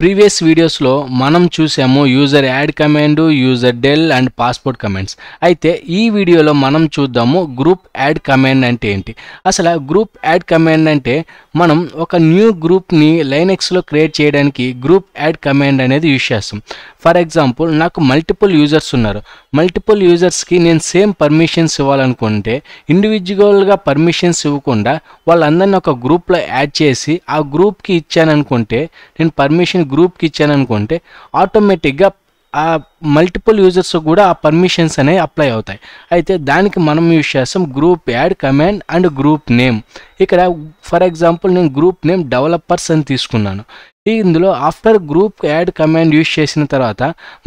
Previous వీడియోస్లో మనం చూసాము user add command, user del and passport commands. అయితే ఈ వీడియోలో మనం చూద్దాము గ్రూప్ యాడ్ కమాండ్ అంటే ఏంటి. అసలు గ్రూప్ యాడ్ కమాండ్ అంటే మనం ఒక న్యూ గ్రూప్ని లైనెక్స్లో క్రియేట్ చేయడానికి గ్రూప్ యాడ్ కమాండ్ అనేది యూజ్ చేస్తాం. ఫర్ ఎగ్జాంపుల్, నాకు మల్టిపుల్ యూజర్స్ ఉన్నారు. మల్టిపుల్ యూజర్స్కి నేను సేమ్ పర్మిషన్స్ ఇవ్వాలనుకుంటే ఇండివిజువల్గా పర్మిషన్స్ ఇవ్వకుండా వాళ్ళందరినీ ఒక గ్రూప్లో యాడ్ చేసి ఆ గ్రూప్కి ఇచ్చాననుకుంటే, నేను పర్మిషన్ గ్రూప్కి ఇచ్చాననుకుంటే ఆటోమేటిక్గా ఆ మల్టిపుల్ యూజర్స్ కూడా ఆ పర్మిషన్స్ అనేవి అప్లై అవుతాయి. అయితే దానికి మనం యూజ్ చేస్తాం group add command and group name. ఇక్కడ ఫర్ ఎగ్జాంపుల్ నేను గ్రూప్ నేమ్ డెవలపర్స్ అని తీసుకున్నాను. ఇందులో after group add command use చేసిన తర్వాత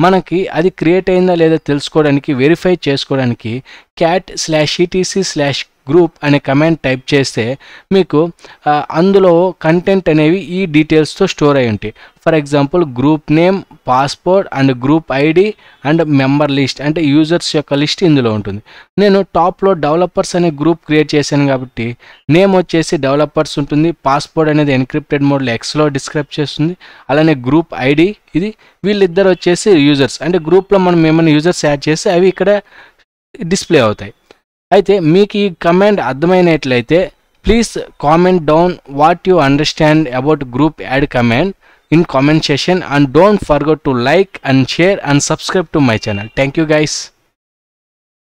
మనకి అది క్రియేట్ అయిందా లేదా తెలుసుకోవడానికి, వెరిఫై చేసుకోవడానికి cat/etc/group అనే కమాండ్ టైప్ చేస్తే మీకు అందులో కంటెంట్ అనేవి ఈ డీటెయిల్స్తో స్టోర్ అయి ఉంటాయి. For example group name, passport and group ID and member list, అంటే యూజర్స్ యొక్క లిస్ట్ ఇందులో ఉంటుంది. నేను టాప్లో డెవలపర్స్ అనే గ్రూప్ క్రియేట్ చేశాను కాబట్టి నేమ్ వచ్చేసి డెవలపర్స్ ఉంటుంది, పాస్పోర్ట్ అనేది ఎన్క్రిప్టెడ్ మోడ్లో ఎక్స్లో డిస్క్రైబ్ చేస్తుంది, అలానే గ్రూప్ ఐడి ఇది, వీళ్ళిద్దరు వచ్చేసి యూజర్స్, అంటే గ్రూప్లో మనం ఏమైనా యూజర్స్ యాడ్ చేస్తే అవి ఇక్కడ డిస్ప్లే అవుతాయి. అయితే మీకు ఈ కమాండ్ అర్థమైనట్లయితే please comment down what you understand about group add command in comment section, and don't forget to like and share and subscribe to my channel. Thank you guys.